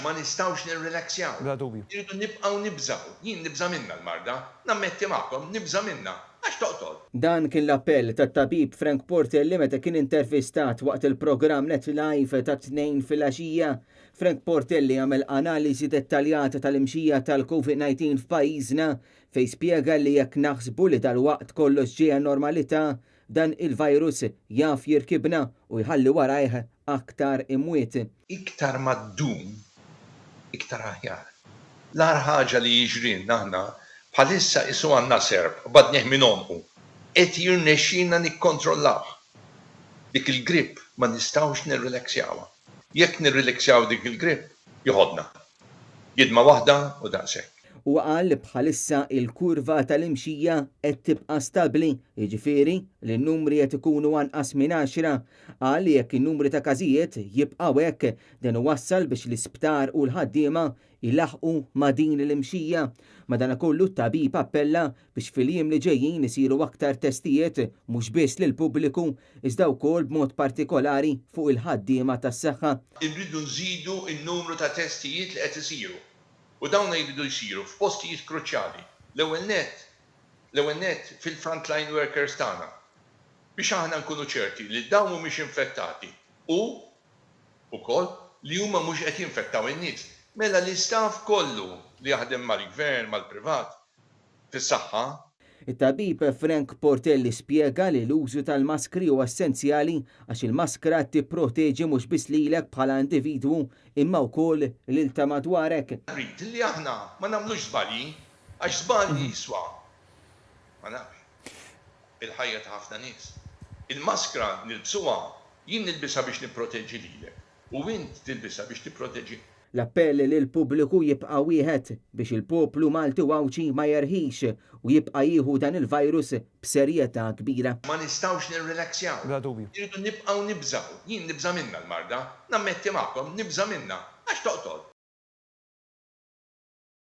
Ma nistgħux nirrilaksjaw. Bla dubju. Irridu nibqgħu nibżgħu. Jien nibża minnha l-marda, nammetti magħkom nibża minnha. Għax toqtol. Dan kien l-appell tat-tabib Frank Portelli meta kien intervistat waqt il-programm Net Live ta' 2 fil-għaxija. Frank Portelli għamel analiżi dettaljata tal-imxija tal-COVID-19 f'pajjiżna fejn spjega li jekk naħsbu li dal-waqt kollox ġie normalità, dan il-virus jaf jirkibna u jħalli warajh aktar imwiet. Iktar ma ddum, iktar aħjar. L-ar ħaġa li jiġrilna aħna bħalissa isu għandna serb, badnieħ minn omqu. Qed jirnexxina nikkontrollaw. Dik il-gripp ma nistgħux nirrilaksjawha. Jekk nirrilaksjaw dik il-gripp, joħodna. Jidma waħda u daqshekk. U qal li bħalissa il-kurva tal-imxija qed tibqa' stabbli, jiġifieri li n-numri qed ikunu anqas minn 10, qal li jekk in-numri ta' każijiet jibqgħu hekk dan iwassal biex l-isptar u l-ħaddiema jilaħqu ma' din l-imxija. Madankollu t-tabib appella biex fil-jiem li ġejjin isiru aktar testijiet mhux biss lill-pubbliku iżda wkoll b'mod partikolari fuq il-ħaddiema tas-saħħa. Irridu nżidu n-numru ta' testijiet li qed isiru. U dawn jridu jsiru f'postijiet kruċjali. L-ewwel net fil-frontline workers tagħna. Biex aħna nkunu ċerti li dawn mhumiex infettati u wkoll li huma mhux qed jinfettaw in-nies. Mela l-istaff kollu li jaħdem mal-gvern, mal-privat, fis-saħħa. It-tabib Frank Portelli spjega li l-użu tal-maskri huwa essenzjali għax il-maskra tipproteġi mhux biss lilek bħala individwu imma wkoll lil ta' madwarek. Rrid li aħna ma nagħmlux żbalji għax żbalji jiswa. Ma nafx. Il-ħajja ta' ħafna nies. Il-maskra nilbsuha jien nilbisha biex nipproteġi lilek u int tilbisha biex tipproteġi. L-appell lil pubbliku jibqa' wieħed biex il-poplu Malti Wawċi ma jerħix u jibqa' jieħu dan il-virus b'serjetà kbira. Ma nistgħux nirrilaksjaw. Bla dubju. Irridu nibqgħu nibżgħu. Jien nibża minnha l-marda, nammetti magħkom nibża minnha. Għax toqtol.